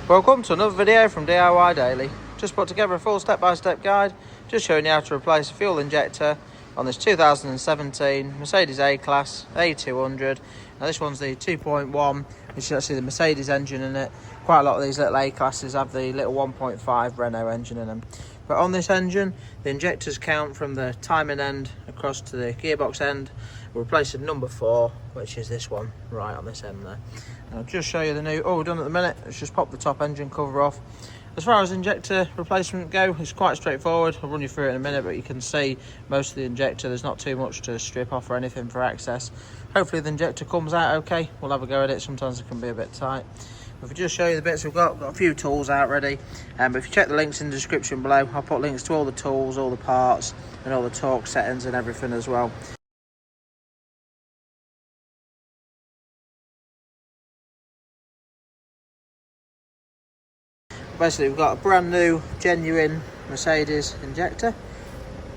Welcome to another video from DIY Daily. Just put together a full step-by-step guide just showing you how to replace a fuel injector on this 2017 Mercedes A Class A200. Now this one's the 2.1, which is actually the Mercedes engine in it. Quite a lot of these little A classes have the little 1.5 Renault engine in them. But on this engine, the injectors count from the timing end across to the gearbox end. We're replacing number 4, which is this one right on this end there. And I'll just show you the new, all we're done at the minute. Let's just pop the top engine cover off. As far as injector replacement go, it's quite straightforward. I'll run you through it in a minute, but you can see most of the injector. There's not too much to strip off or anything for access. Hopefully the injector comes out okay. We'll have a go at it. Sometimes it can be a bit tight. If we just show you the bits we've got a few tools out ready. But if you check the links in the description below, I'll put links to all the tools, all the parts, and all the torque settings and everything as well. Basically, we've got a brand new, genuine Mercedes injector.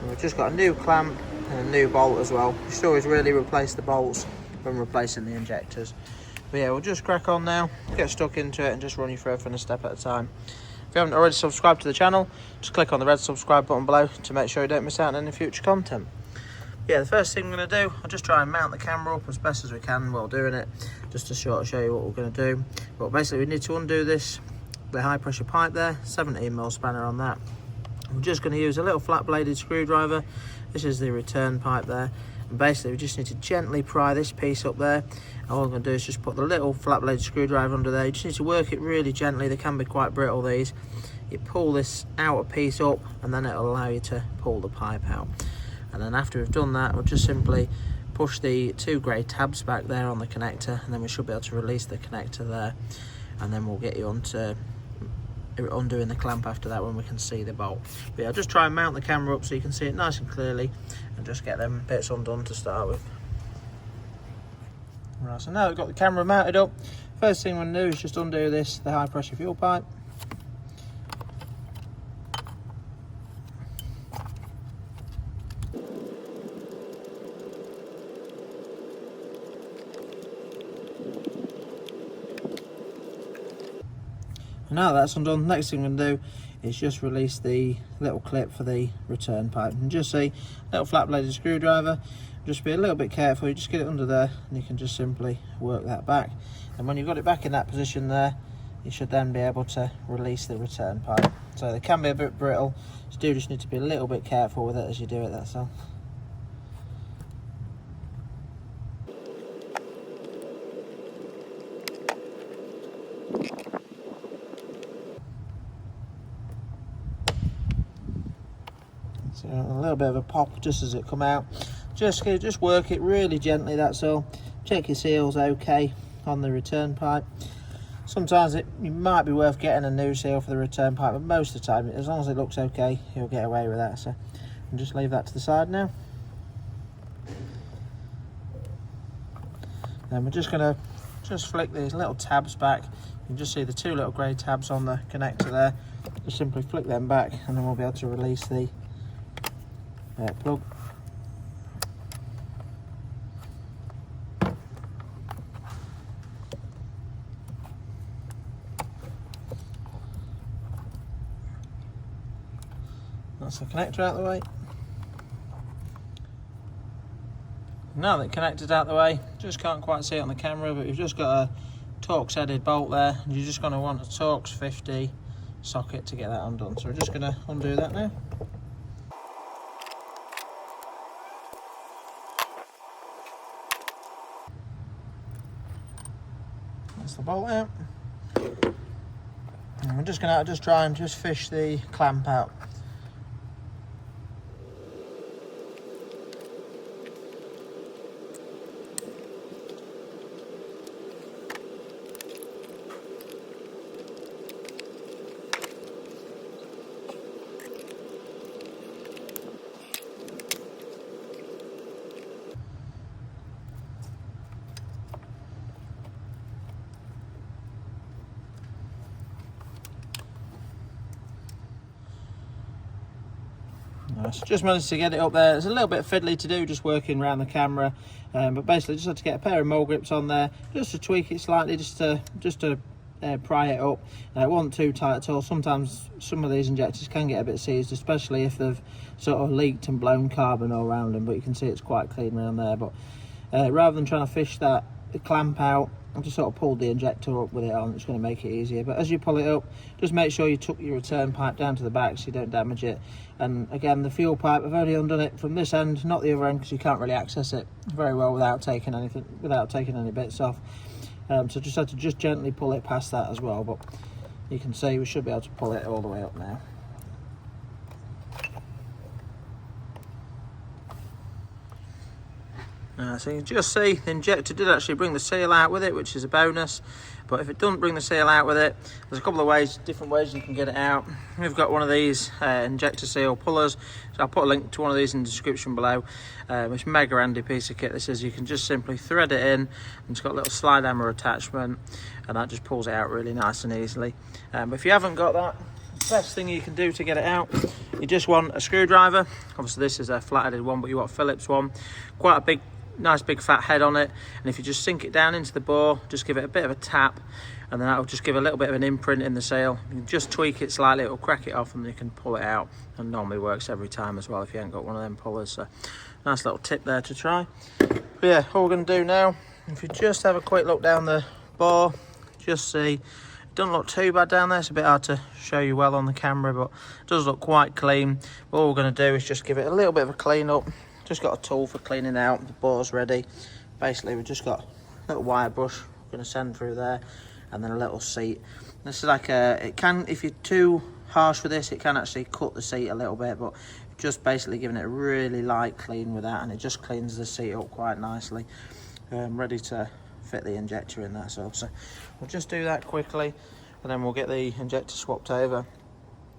And we've just got a new clamp and a new bolt as well. You should always really replace the bolts when replacing the injectors. But yeah, we'll just crack on now, get stuck into it and just run you through everything a step at a time. If you haven't already subscribed to the channel, just click on the red subscribe button below to make sure you don't miss out on any future content. Yeah, the first thing we're going to do, I'll just try and mount the camera up as best as we can while doing it, just to show you what we're going to do. But basically we need to undo the high pressure pipe there, 17mm spanner on that. We're just going to use a little flat bladed screwdriver. This is the return pipe there, and basically we just need to gently pry this piece up there. And all I'm going to do is just put the little flat bladed screwdriver under there. You just need to work it really gently. They can be quite brittle, these. You pull this outer piece up and then it'll allow you to pull the pipe out. And then after we've done that, we'll just simply push the 2 grey tabs back there on the connector, and then we should be able to release the connector there, and then we'll get you onto undoing the clamp after that when we can see the bolt. But yeah, I'll just try and mount the camera up so you can see it nice and clearly, and just get them bits undone to start with. Right, so now we've got the camera mounted up, first thing we're going to do is just undo the high pressure fuel pipe. And now that's undone, next thing we're going to do is just release the little clip for the return pipe. And just see, little flat bladed screwdriver, just be a little bit careful, you just get it under there and you can just simply work that back. And when you've got it back in that position there, you should then be able to release the return pipe. So they can be a bit brittle, so you do just need to be a little bit careful with it as you do it, that's all. So a little bit of a pop just as it come out. Just work it really gently, that's all. Check your seal's okay on the return pipe. Sometimes it might be worth getting a new seal for the return pipe, but most of the time, as long as it looks okay, you'll get away with that. So I'll just leave that to the side now. Then we're just going to flick these little tabs back. You can just see the 2 little grey tabs on the connector there. Just simply flick them back and then we'll be able to release the plug. That's the connector out of the way. Now that connector's out of the way, just can't quite see it on the camera, but you've just got a Torx headed bolt there, and you're just going to want a Torx 50 socket to get that undone. So we're just going to undo that now. That's the bolt out. And we're just going to try and fish the clamp out. Nice. Just managed to get it up there. It's a little bit fiddly to do, just working around the camera, but basically just had to get a pair of mole grips on there, just to tweak it slightly, just to pry it up. It wasn't too tight at all. Sometimes some of these injectors can get a bit seized, especially if they've sort of leaked and blown carbon all around them, but you can see it's quite clean around there. But rather than trying to fish the clamp out, I've just sort of pulled the injector up with it on. It's going to make it easier. But as you pull it up, just make sure you tuck your return pipe down to the back so you don't damage it. And again, the fuel pipe, I've only undone it from this end, not the other end, because you can't really access it very well without taking any bits off. So just had to just gently pull it past that as well. But you can see we should be able to pull it all the way up now. So you can just see the injector did actually bring the seal out with it, which is a bonus. But if it doesn't bring the seal out with it, there's a couple of different ways you can get it out. We've got one of these injector seal pullers, so I'll put a link to one of these in the description below. It's a mega handy piece of kit. This is, you can just simply thread it in, and it's got a little slide hammer attachment, and that just pulls it out really nice and easily. But if you haven't got that, the best thing you can do to get it out, you just want a screwdriver. Obviously this is a flat-headed one, but you want a Phillips one. Quite a nice big fat head on it, and if you just sink it down into the bore, just give it a bit of a tap, and then that'll just give a little bit of an imprint in the seal. You can just tweak it slightly, it'll crack it off, and you can pull it out, and normally works every time as well if you haven't got one of them pullers. So nice little tip there to try. But yeah, all we're going to do now, if you just have a quick look down the bore, just see it doesn't look too bad down there. It's a bit hard to show you well on the camera, but it does look quite clean. All we're going to do is just give it a little bit of a clean up. Just got a tool for cleaning out. The bore's ready. Basically, we've just got a little wire brush we're going to send through there, and then a little seat. This is like it can, if you're too harsh with this, it can actually cut the seat a little bit, but just basically giving it a really light clean with that, and it just cleans the seat up quite nicely. Ready to fit the injector in there. So we'll just do that quickly, and then we'll get the injector swapped over.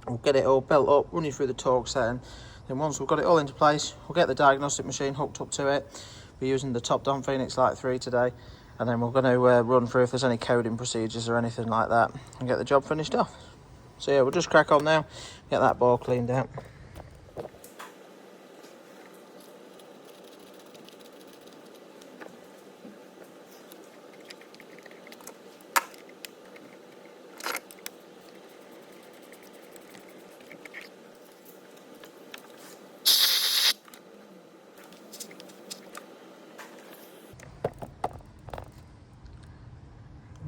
We'll get it all built up, run you through the torque setting. Then once we've got it all into place, we'll get the diagnostic machine hooked up to it. We're using the Top Don Phoenix Lite 3 today, and then we're going to run through if there's any coding procedures or anything like that, and get the job finished off. So yeah, we'll just crack on now, get that bore cleaned out.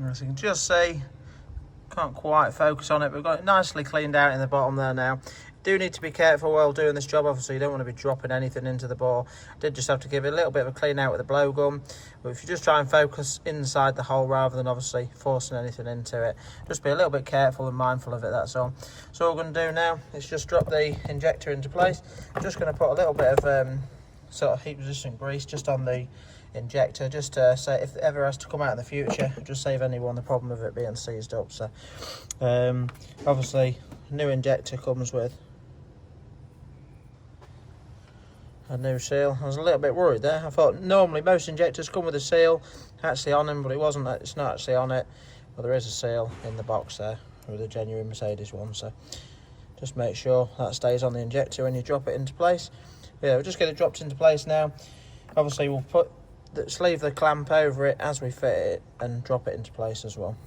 As you can just see, can't quite focus on it, but we've got it nicely cleaned out in the bottom there now. Do need to be careful while doing this job, obviously you don't want to be dropping anything into the bore. Did just have to give it a little bit of a clean out with a blowgun, but if you just try and focus inside the hole rather than obviously forcing anything into it, just be a little bit careful and mindful of it, that's all. So all we're going to do now is just drop the injector into place. I'm just going to put a little bit of sort of heat resistant grease just on the injector, just to say if it ever has to come out in the future, just save anyone the problem of it being seized up. So obviously new injector comes with a new seal. I was a little bit worried there. I thought normally most injectors come with a seal actually on them, but it's not actually on it. But there is a seal in the box there with a genuine Mercedes one, so just make sure that stays on the injector when you drop it into place. Yeah, we'll just get it dropped into place now. Obviously we'll sleeve the clamp over it as we fit it and drop it into place as well.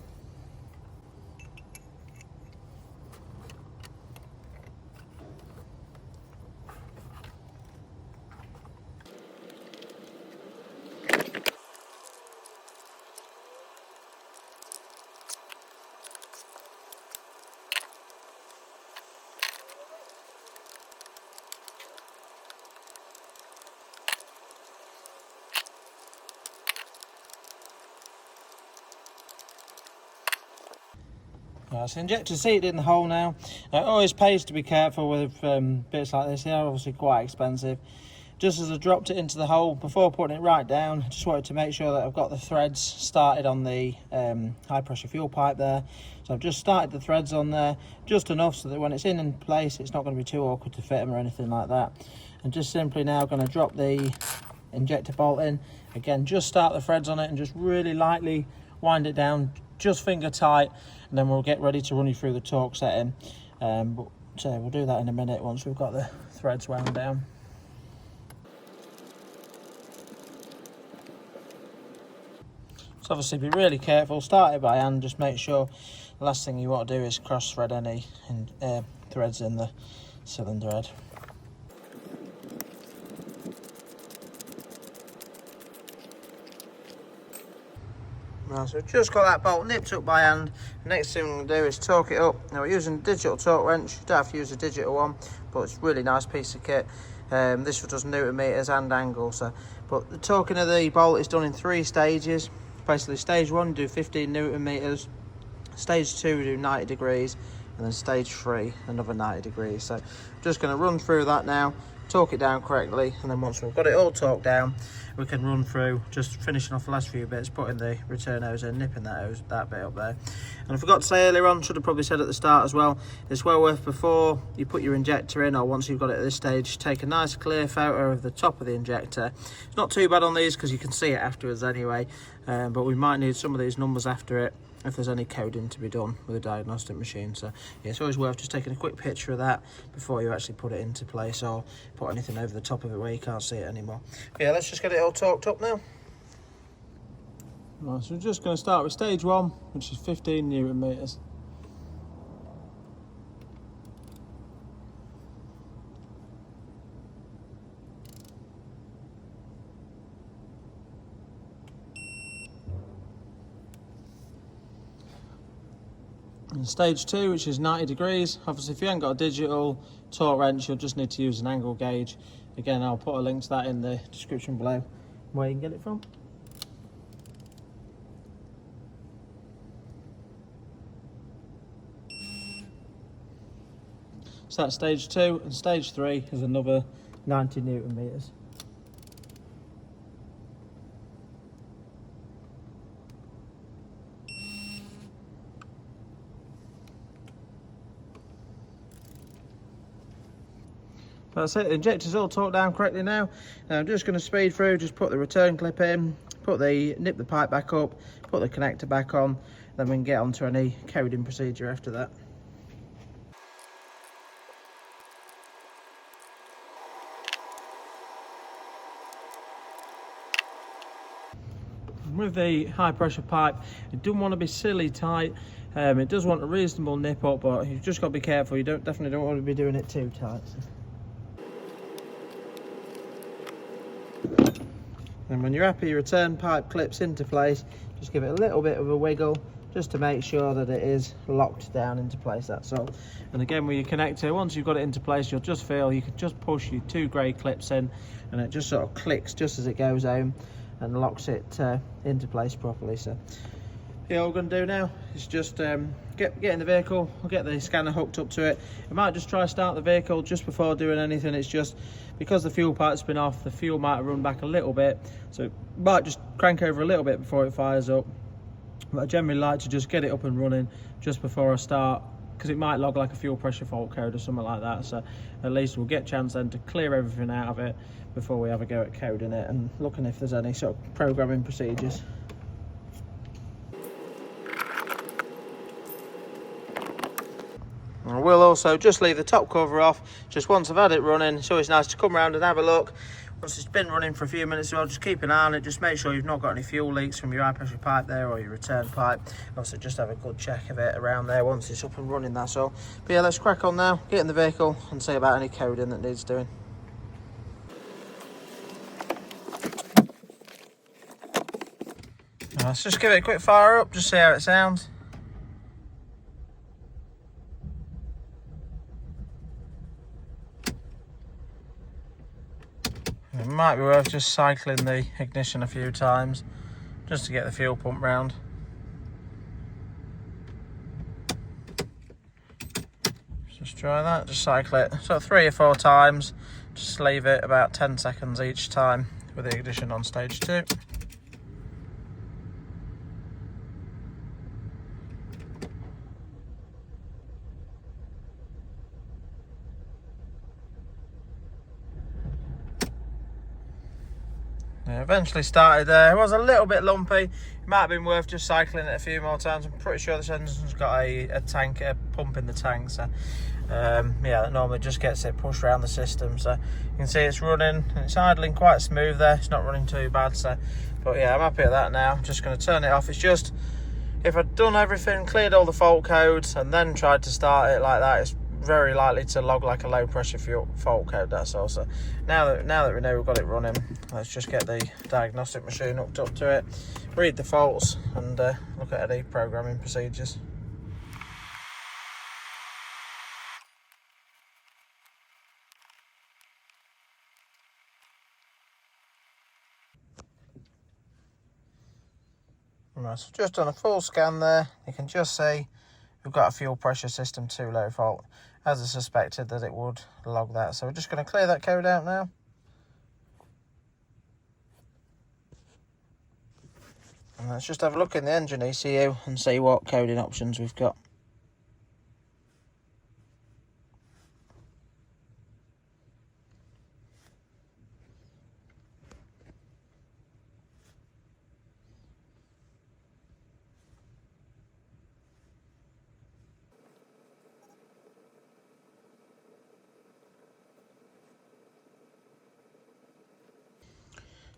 So the injector's seated in the hole now. It always pays to be careful with bits like this. They are obviously quite expensive. Just as I dropped it into the hole, before putting it right down, I just wanted to make sure that I've got the threads started on the high pressure fuel pipe there. So I've just started the threads on there, just enough so that when it's in place, it's not going to be too awkward to fit them or anything like that. And just simply now going to drop the injector bolt in. Again, just start the threads on it and just really lightly wind it down, just finger tight, and then we'll get ready to run you through the torque setting. But we'll do that in a minute once we've got the threads wound down. So obviously be really careful, start it by hand, just make sure the last thing you want to do is cross thread any threads in the cylinder head. Right, so we've just got that bolt nipped up by hand. The next thing we're going to do is torque it up. Now we're using a digital torque wrench, you don't have to use a digital one, but it's a really nice piece of kit. This one does newton meters and angles. But the torquing of the bolt is done in 3 stages. Basically stage 1 do 15 newton meters, stage 2 do 90 degrees, and then stage 3 another 90 degrees. So I'm just going to run through that now, torque it down correctly, and then once we've got it all torqued down, we can run through just finishing off the last few bits, putting the return hose in, nipping that bit up there. And I forgot to say earlier on, should have probably said at the start as well, it's well worth, before you put your injector in, or once you've got it at this stage, take a nice clear photo of the top of the injector. It's not too bad on these because you can see it afterwards anyway, but we might need some of these numbers after it if there's any coding to be done with a diagnostic machine. So yeah, it's always worth just taking a quick picture of that before you actually put it into place, or put anything over the top of it where you can't see it anymore. But yeah, let's just get it all torqued up now. Right, so we're just going to start with stage 1, which is 15 newton meters. And stage 2, which is 90 degrees. Obviously, if you haven't got a digital torque wrench, you'll just need to use an angle gauge. Again, I'll put a link to that in the description below, where you can get it from. So that's stage 2, and stage 3 is another 90 newton meters. That's it, the injector's all torqued down correctly now. Now I'm just going to speed through, just put the return clip in, nip the pipe back up, put the connector back on, then we can get on to any coding procedure after that. With the high pressure pipe, it doesn't want to be silly tight. It does want a reasonable nip up, but you've just got to be careful. You definitely don't want to be doing it too tight. And when you're happy your return pipe clips into place, just give it a little bit of a wiggle just to make sure that it is locked down into place, that's all. And again, with your connector, once you've got it into place, you'll just feel you can just push your 2 grey clips in, and it just sort of clicks just as it goes home and locks it into place properly. So yeah, all we're going to do now is just get in the vehicle. We'll get the scanner hooked up to it. I might just try start the vehicle just before doing anything. It's just because the fuel pipe's been off, the fuel might have run back a little bit, so it might just crank over a little bit before it fires up. But I generally like to just get it up and running just before I start, because it might log like a fuel pressure fault code or something like that. So at least we'll get a chance then to clear everything out of it before we have a go at coding it and looking if there's any sort of programming procedures. I will also just leave the top cover off just once I've had it running. It's always nice to come around and have a look. Once it's been running for a few minutes, I'll just keep an eye on it, just make sure you've not got any fuel leaks from your high pressure pipe there or your return pipe. Also just have a good check of it around there once it's up and running, that's all. But yeah, let's crack on now, get in the vehicle and see about any coding that needs doing. Let's just give it a quick fire up, just see how it sounds. It might be worth just cycling the ignition a few times just to get the fuel pump round. Just try that, just cycle it sort of 3 or 4 times, just leave it about 10 seconds each time with the ignition on stage 2. Yeah, eventually started there. It was a little bit lumpy. It might have been worth just cycling it a few more times. I'm pretty sure this engine's got a pump in the tank, so Yeah, that normally just gets it pushed around the system. So you can see it's running and it's idling quite smooth there. It's not running too bad. So, but yeah, I'm happy with that now. I'm just going to turn it off. It's just, if I'd done everything, cleared all the fault codes and then tried to start it like that, it's very likely to log like a low pressure fuel fault code, that's all. So now that we know we've got it running, let's just get the diagnostic machine hooked up to it, read the faults and look at any programming procedures. Right, so just done a full scan there. You can just see we've got a fuel pressure system 2 low fault, as I suspected that it would log that. So we're just going to clear that code out now. And let's just have a look in the engine ECU and see what coding options we've got.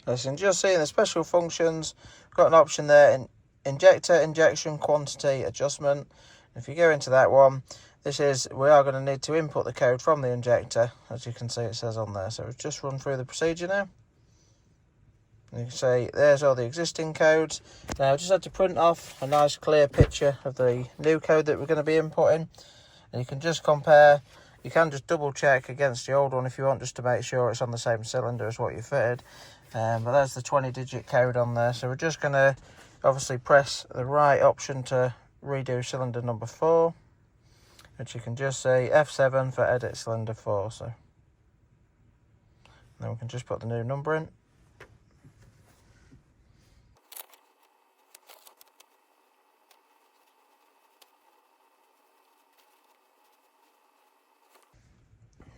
Listen, just seeing the special functions, we've got an option there in injector injection quantity adjustment. If you go into that one, we are going to need to input the code from the injector, as you can see it says on there. So we've just run through the procedure now. You can see there's all the existing codes. Now I just had to print off a nice clear picture of the new code that we're going to be inputting, and you can just compare. You can just double check against the old one if you want, just to make sure it's on the same cylinder as what you fitted. But there's the 20-digit code on there. So we're just going to obviously press the right option to redo cylinder number 4, which you can just say F7 for edit cylinder 4. So then we can just put the new number in.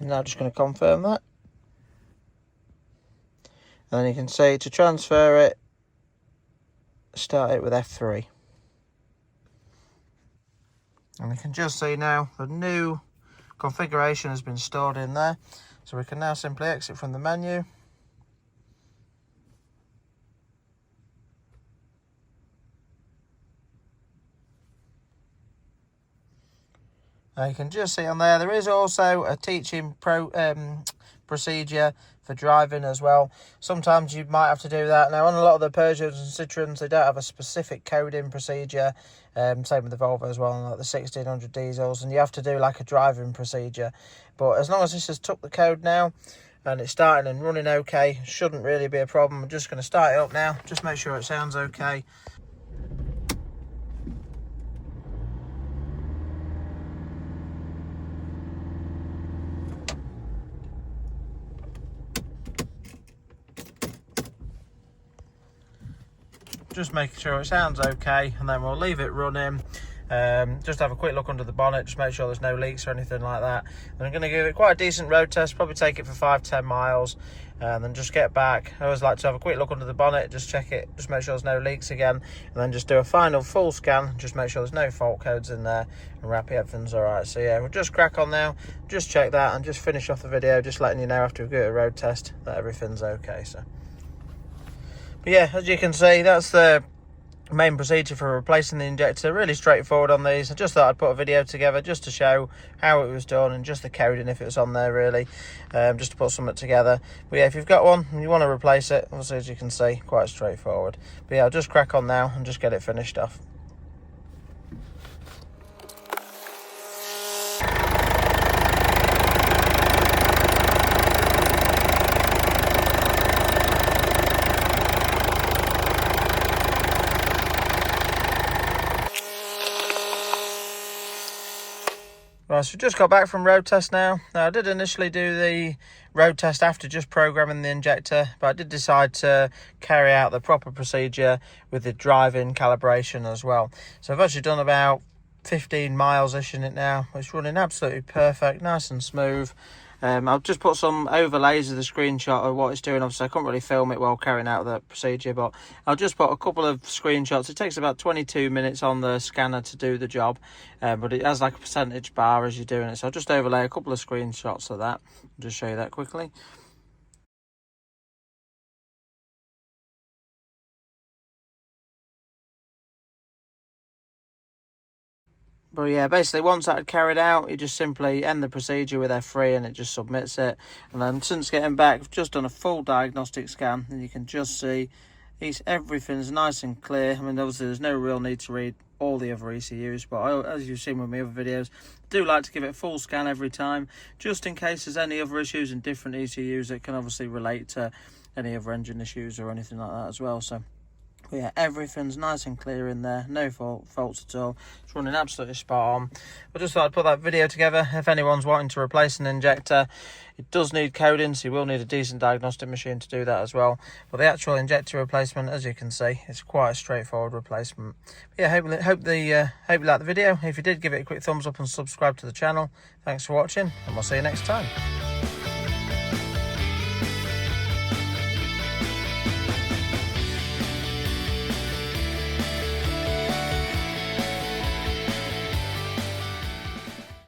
Now just going to confirm that. And then you can see to transfer it, start it with F3. And you can just see now the new configuration has been stored in there. So we can now simply exit from the menu. Now you can just see on there is also a teaching procedure for driving as well. Sometimes you might have to do that. Now on a lot of the Peugeots and Citroens, they don't have a specific coding procedure. Same with the Volvo as well, and like the 1600 diesels, and you have to do like a driving procedure. But as long as this has took the code now and it's starting and running okay, shouldn't really be a problem. I'm just going to start it up now, just make sure it sounds okay. Just making sure it sounds okay, and then we'll leave it running. Just have a quick look under the bonnet, just make sure there's no leaks or anything like that. And I'm going to give it quite a decent road test, probably take it for 5-10 miles, and then just get back. I always like to have a quick look under the bonnet, just check it, just make sure there's no leaks again, and then just do a final full scan, just make sure there's no fault codes in there, and we're happy everything's alright. So yeah, we'll just crack on now, just check that, and just finish off the video, just letting you know after we've got a road test that everything's okay. So, but yeah, as you can see, that's the main procedure for replacing the injector. Really straightforward on these. I just thought I'd put a video together just to show how it was done and just the coding if it was on there, really, just to put something together. But yeah, if you've got one and you want to replace it, obviously, as you can see, quite straightforward. But yeah, I'll just crack on now and just get it finished off. Right, so just got back from road test now. Now, I did initially do the road test after just programming the injector, but I did decide to carry out the proper procedure with the driving calibration as well. So I've actually done about 15 miles-ish in it now. It's running absolutely perfect, nice and smooth. I'll just put some overlays of the screenshot of what it's doing. Obviously I couldn't really film it while carrying out the procedure, but I'll just put a couple of screenshots. It takes about 22 minutes on the scanner to do the job, but it has like a percentage bar as you're doing it, so I'll just overlay a couple of screenshots of that. I'll just show you that quickly. But yeah, basically once that carried out, you just simply end the procedure with F3 and it just submits it. And then since getting back, I've just done a full diagnostic scan, and you can just see everything's nice and clear. I mean, obviously there's no real need to read all the other ECUs, but as you've seen with my other videos, I do like to give it a full scan every time, just in case there's any other issues in different ECUs that can obviously relate to any other engine issues or anything like that as well. So but yeah, everything's nice and clear in there, no faults at all. It's running absolutely spot on. I just thought I'd put that video together. If anyone's wanting to replace an injector, it does need coding, so you will need a decent diagnostic machine to do that as well. But the actual injector replacement, as you can see, it's quite a straightforward replacement. But yeah, hope you liked the video. If you did, give it a quick thumbs up and subscribe to the channel. Thanks for watching, and we'll see you next time.